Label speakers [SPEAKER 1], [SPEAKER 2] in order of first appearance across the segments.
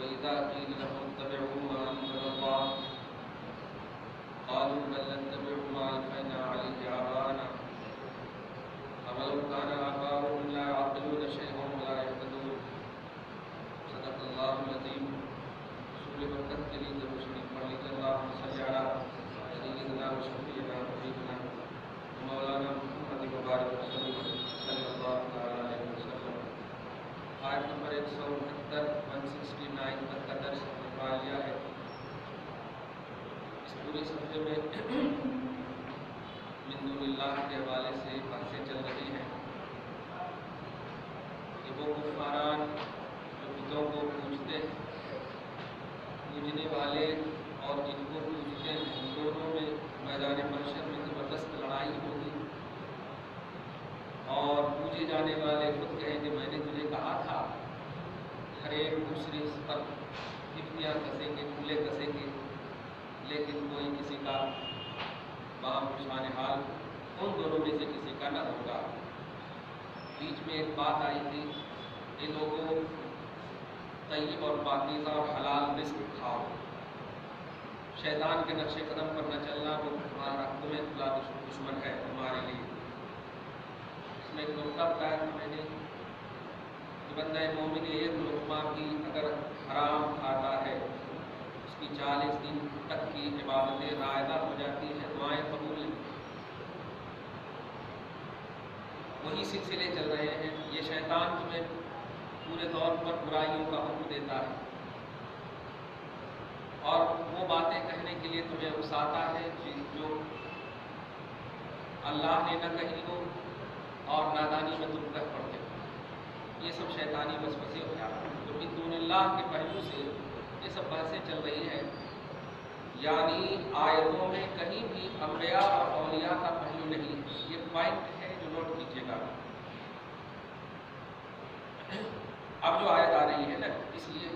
[SPEAKER 1] وإذا قيل لهم اتبعوا ما أنزل الله قالوا بل نتبع ما ألفينا عليه آباءنا أولو كان آباؤهم لا يعقلون شيئا ولا يهتدون صدق الله العظيم رسول برکت کے لیے درود شریف پڑھ لیجیے اللہم صل علی سیدنا و شفیعنا حبیبنا مولانا محمد مبارک وسلم صلی اللہ علیہ وسلم. آیت نمبر 169 تک کا درس ہم نے پڑھ لیا ہے. اس پورے صفحے میں من دون اللہ کے حوالے سے بحثیں چل رہی ہیں کہ وہ کفاران جو بتوں کو پوجتے ہیں، پوجنے والے اور جن کو پوجتے ہیں، ان دونوں میں میدان محشر میں زبردست لڑائی ہوگی اور پوجے جانے والے خود کہیں کہ میں نے تجھے کہا تھا. ہر ایک دوسرے پر ہتھیاں کسیں گے، کھلے کسیں گے، لیکن کوئی کسی کا باہم پشان حال ان دونوں میں سے کسی کا نہ ہوگا. بیچ میں ایک بات آئی تھی کہ لوگوں طیب اور پاکیزہ اور حلال رزق کھاؤ، شیطان کے نقش قدم پر نہ چلنا، وہ تمہارا تمہیں کھلا دشمن ہے تمہارے لیے. اس میں ایک نقطہ بتایا تھا میں نے کہ بندہ مومن ایک لقمہ بھی اگر حرام کھاتا ہے اس کی 40 دن تک کی عبادتیں رائدہ ہو جاتی ہیں، دعائیں قبول نہیں. وہی سلسلے چل رہے ہیں. یہ شیطان تمہیں پورے طور پر برائیوں کا حکم دیتا ہے اور وہ باتیں کہنے کے لیے تمہیں اکساتا ہے جو اللہ نے نہ کہی ہو اور نادانی میں تم کہہ پڑتے ہو. یہ سب شیطانی وسوسے ہو جاتے ہیں. تو من دون اللہ کے پہلو سے یہ سب بحثیں چل رہی ہیں. یعنی آیتوں میں کہیں بھی انبیاء اور اولیاء کا پہلو نہیں. یہ پوائنٹ ہے جو نوٹ کیجیے گا. اب جو آیت آ رہی ہے نا، اس لیے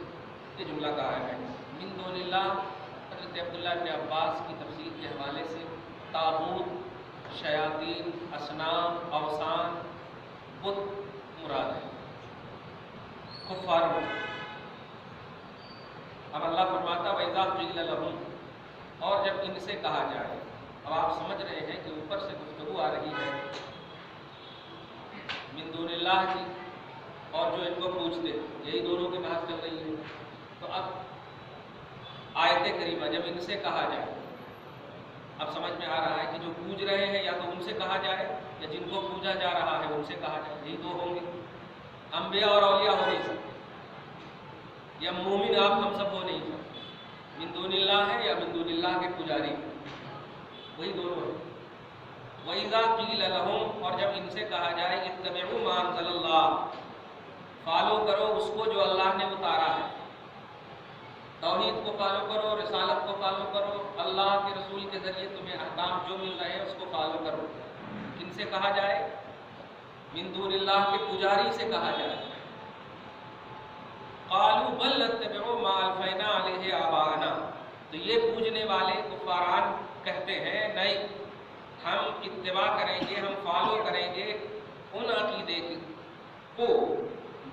[SPEAKER 1] یہ جملہ کہا ہے من دون اللہ. حضرت عبداللہ بن عباس کی تفسیر کے حوالے سے طاغوت، شیاطین، اصنام، اوثان، بت مراد ہے، کفار. اب اللہ فرماتا وَإِذَا قِيلَ لَهُمْ، اور جب ان سے کہا جائے. اب آپ سمجھ رہے ہیں کہ اوپر سے گفتگو آ رہی ہے من دون اللہ کی اور جو ان کو پوچھتے، یہی دونوں کی بحث چل رہی ہے. تو اب آیت کریمہ جب ان سے کہا جائے، اب سمجھ میں آ رہا ہے کہ جو پوج رہے ہیں یا تو ان سے کہا جائے یا جن کو پوجا جا رہا ہے ان سے کہا جائے. یہی دو ہوں گے. انبیاء اور اولیاء ہو نہیں سکتے، یا مومن آپ ہم سب ہو نہیں سکتے. من دون اللہ ہے یا من دون اللہ کے پجاری، وہی دونوں ہیں. وَإِذَا قِيلَ لَهُمْ، اور جب ان سے کہا جائے اتَّبِعُوا مَا أَنزَلَ اللَّهُ، فالو کرو اس کو جو اللہ نے اتارا ہے. توحید کو فالو کرو، رسالت کو فالو کرو، اللہ کے رسول کے ذریعے تمہیں احکام جو مل رہے ہیں اس کو فالو کرو. کن سے کہا جائے؟ من دون اللہ کے پجاری سے کہا جائے. قالوا بل نتبع ما الفینا علیہ آباءنا، تو یہ پوجنے والے کفاران کہتے ہیں نہیں، ہم اتباع کریں گے، ہم فالو کریں گے ان عقیدے کو،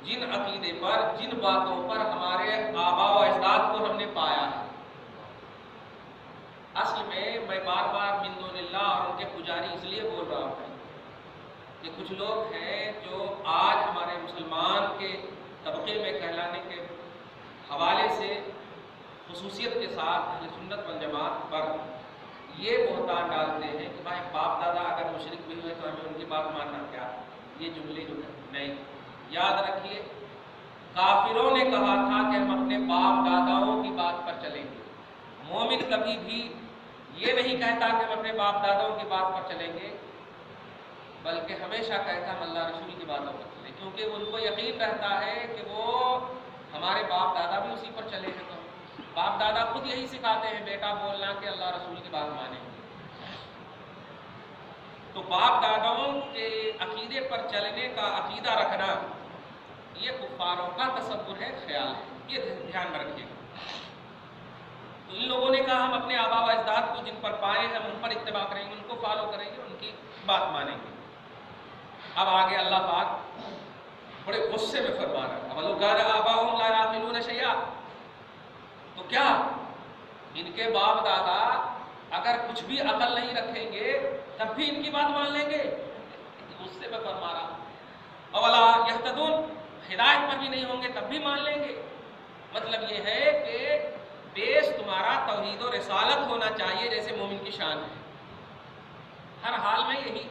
[SPEAKER 1] جن عقیدے پر، جن باتوں پر ہمارے آباء و اجداد کو ہم نے پایا ہے. اصل میں بار بار من دون اللہ اور ان کے پجاری اس لیے بول رہا ہوں کہ کچھ لوگ ہیں جو آج ہمارے مسلمان کے طبقے میں کہلانے کے حوالے سے خصوصیت کے ساتھ اہل سنت والجماعت پر یہ بہتان ڈالتے ہیں کہ بھائی باپ دادا اگر مشرک بھی ہوئے تو ہمیں ان کی بات ماننا کیا. یہ جملے جو ہے نہیں. یاد رکھیے کافروں نے کہا تھا کہ ہم اپنے باپ داداؤں کی بات پر چلیں گے. مومن کبھی بھی یہ نہیں کہتا کہ ہم اپنے باپ داداؤں کی بات پر چلیں گے، بلکہ ہمیشہ کہتا ہم اللہ رسول کی باتوں پر چلیں، کیونکہ ان کو یقین رہتا ہے کہ وہ ہمارے باپ دادا بھی اسی پر چلے ہیں. تو باپ دادا خود یہی سکھاتے ہیں بیٹا بولنا کہ اللہ رسول کی بات مانیں گے. تو باپ داداؤں کے عقیدے پر چلنے کا عقیدہ رکھنا یہ کفاروں کا تصور ہے، خیال ہے. یہ دھیان میں رکھیے گا. تو ان لوگوں نے کہا ہم اپنے آباء و اجداد کو جن پر پائے ہیں ہم ان پر اتباع کریں گے، ان کو فالو کریں گے، ان کی بات مانیں گے. اب آگے اللہ پاک بڑے غصے میں فرما رہا ہے وَلَوْ كَانَ آبَاؤُهُمْ لَا يَعْقِلُونَ شَيْئًا، تو کیا ان کے باپ دادا اگر کچھ بھی عقل نہیں رکھیں گے تب بھی ان کی بات مان لیں گے؟ غصے میں فرما رہا اولا یہتدون، ہدایت پر بھی نہیں ہوں گے تب بھی مان لیں گے۔ مطلب یہ ہے کہ بیس تمہارا توحید و رسالت ہونا چاہیے جیسے مومن کی شان ہے، ہر حال میں یہی۔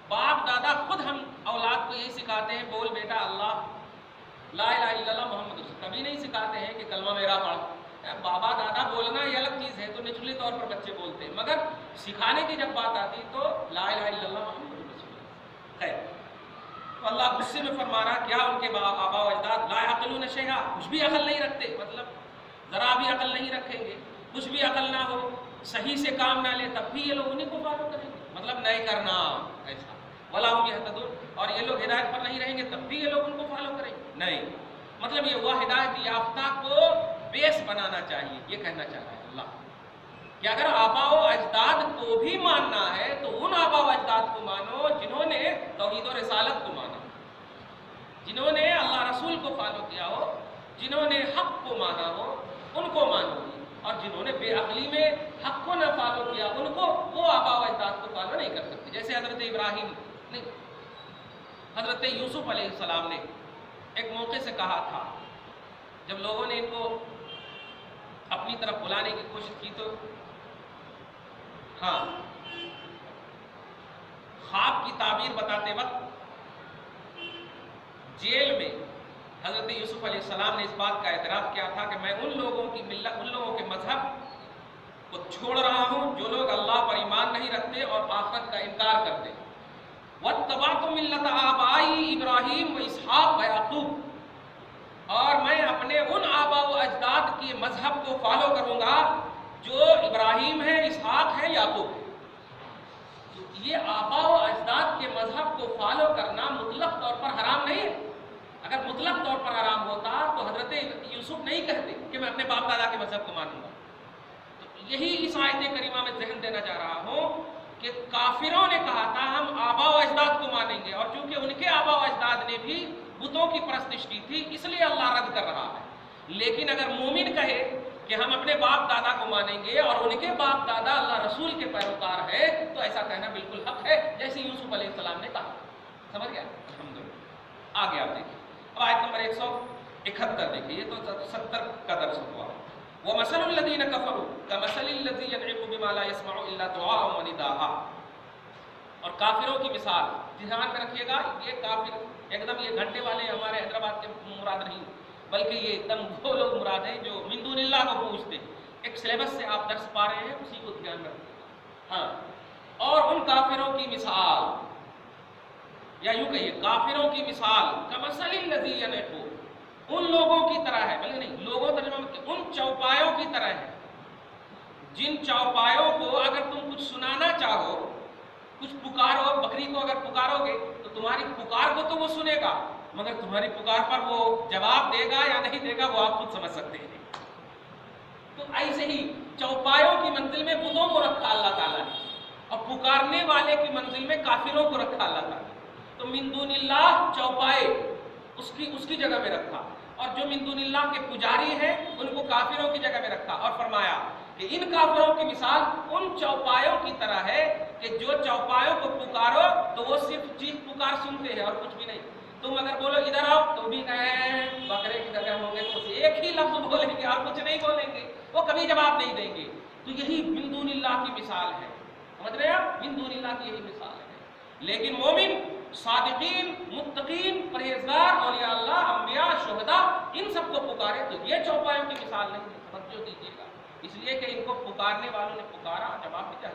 [SPEAKER 1] باپ دادا خود ہم اولاد کو یہی سکھاتے ہیں، بول بیٹا اللہ لا الہ الا اللہ محمد رسول، کبھی نہیں سکھاتے ہیں کہ کلمہ میرا پڑھ۔ بابا دادا بولنا یہ الگ چیز ہے، تو نیچرلی طور پر بچے بولتے ہیں، مگر سکھانے کی جب بات آتی تو لا الہ الا اللہ محمد رسول اللہ۔ خیر، تو اللہ غصے میں فرما رہا کیا ان کے آبا و اجداد لا یعقلون شیئا، کچھ بھی عقل نہیں رکھتے، مطلب ذرا بھی عقل نہیں رکھیں گے، کچھ بھی عقل نہ ہو، صحیح سے کام نہ لے تب بھی یہ لوگ انہیں کو فالو کریں گے، مطلب نہیں کرنا ایسا۔ ولا هم يهتدون، اور یہ لوگ ہدایت پر نہیں رہیں گے تب بھی یہ لوگ ان کو فالو کریں گے، نہیں۔ مطلب یہ ہوا ہدایت یافتہ کو بیس بنانا چاہیے، یہ کہنا چاہ رہا ہے اللہ کہ اگر آبا و اجداد کو بھی ماننا ہے تو ان آبا و اجداد کو مانو جنہوں نے توحید و رسالت کو مانا، جنہوں نے اللہ رسول کو فالو کیا ہو، جنہوں نے حق کو مانا ہو ان کو مانو، اور جنہوں نے بے عقلی میں حق کو نہ فالو کیا ان کو، وہ آبا و اجداد کو فالو نہیں کر سکتے۔ جیسے حضرت ابراہیم نہیں، حضرت یوسف علیہ السلام نے ایک موقع سے کہا تھا جب لوگوں نے ان کو اپنی طرف بلانے کی کوشش کی تو ہاں، خواب کی تعبیر بتاتے وقت جیل میں حضرت یوسف علیہ السلام نے اس بات کا اعتراف کیا تھا کہ میں ان لوگوں کی ملت، ان لوگوں کے مذہب کو چھوڑ رہا ہوں جو لوگ اللہ پر ایمان نہیں رکھتے اور آخرت کا انکار کرتے۔ واتبعت ملت آبائی ابراہیم و اسحاق و یعقوب، اور میں اپنے ان آبا و اجداد کے مذہب کو فالو کروں گا جو ابراہیم ہے، اسحاق ہے، یعقوب ہے۔ یہ آبا و اجداد کے مذہب کو فالو کرنا مطلق طور پر حرام نہیں ہے۔ اگر مطلق طور پر حرام ہوتا تو حضرت یوسف نہیں کہتے کہ میں اپنے باپ دادا کے مذہب کو مانوں گا۔ تو یہی اس آیت کریمہ میں ذہن دینا چاہ رہا ہوں کہ کافروں نے کہا تھا ہم آبا و اجداد کو مانیں گے، اور چونکہ ان کے آبا و اجداد نے بھی بتوں کی پرستش کی تھی اس لیے اللہ رد کر رہا ہے۔ لیکن اگر مومن کہے کہ ہم اپنے باپ دادا کو مانیں گے اور ان کے باپ دادا اللہ رسول کے پیروکار ہے تو ایسا کہنا بالکل حق ہے، جیسے یوسف علیہ السلام نے کہا۔ سمجھ گیا؟ الحمدللہ۔ آگے آپ دیکھیں اب آیت نمبر 171 دیکھیے، یہ تو 70 کا درس ہوا۔ وَمَثَلُ الَّذِينَ كَفَرُوا كَمَثَلِ الَّذِي يَنْعِقُ بِمَا لَا يَسْمَعُ إِلَّا دُعَاءً وَنِدَاءً، اور کافروں کی مثال دھیان میں رکھیے گا، یہ کافر ایک دم یہ گھنٹے والے ہمارے حیدرآباد کے مراد نہیں، بلکہ یہ ایک دم وہ لوگ مراد ہیں جو من دون اللہ کو پوچھتے ہیں۔ ایک سلیبس سے آپ درس پا رہے ہیں، اسی کو دھیان میں رکھیے۔ ہاں، اور ان کافروں کی مثال، یا یوں کہیے کافروں کی مثال کمثل الذی ینعق، ان لوگوں کی طرح ہے، بلکہ نہیں، لوگوں ترجمہ کہ ان چوپایوں کی طرح ہے جن چوپایوں کو اگر تم کچھ سنانا چاہو، کچھ پکارو، بکری کو اگر پکارو گے تو تمہاری پکار کو تو وہ سنے گا، مگر تمہاری پکار پر وہ جواب دے گا یا نہیں دے گا وہ آپ خود سمجھ سکتے ہیں۔ تو ایسے ہی چوپایوں کی منزل میں بتوں کو رکھا اللہ تعالیٰ نے، اور پکارنے والے کی منزل میں کافروں کو رکھا اللہ تعالیٰ نے۔ تو من دون اللہ چوپائے اس کی جگہ میں رکھا، اور جو من دون اللہ کے پجاری ہیں ان کو کافروں کی جگہ میں رکھا، اور فرمایا کہ ان کافروں کی مثال ان چوپایوں کی طرح ہے کہ جو چوپایوں کو پکارو تو وہ صرف چیخ پکار سنتے ہیں اور کچھ بھی نہیں۔ تم اگر بولو ادھر آؤ تو بھی کہیں بکرے کی جگہ ہوں گے تو ایک ہی لفظ بولیں گے اور کچھ نہیں بولیں گے، وہ کبھی جواب نہیں دیں گے۔ تو یہی من دون اللہ کی مثال ہے، سمجھ رہے ہیں آپ؟ من دون اللہ کی یہی مثال ہے۔ لیکن مومن، صادقین، متقین، پرہیزگار، اولیاء اللہ، انبیاء، شہداء، ان سب کو پکارے تو یہ چوپایوں کی مثال نہیں ہے، توجہ دیجیے گا، اس لیے کہ ان کو پکارنے والوں نے پکارا، جواب دیا۔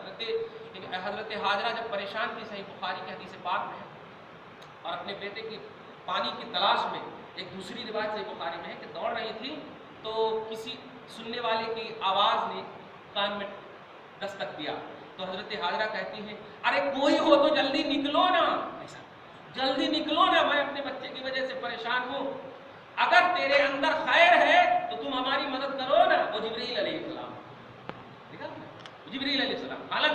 [SPEAKER 1] حضرت ہاجرہ جب پریشان تھی، صحیح بخاری کی حدیث پاک میں، اور اپنے بیٹے کی پانی کی تلاش میں، ایک دوسری روایت صحیح بخاری میں ہے کہ دوڑ رہی تھی تو کسی سننے والے کی آواز نے کان میں دستک دیا، تو حضرت ہاجرہ کہتی ہیں ارے کوئی ہو تو جلدی نکلو نا، ایسا جلدی نکلو نا، میں اپنے بچے کی وجہ سے پریشان ہوں، اگر تیرے اندر خیر ہے تو تم ہماری مدد کرو نا۔ وہ جبرائیل علیہ السلام، ٹھیک ہے، جبرائیل علیہ السلام، حالانکہ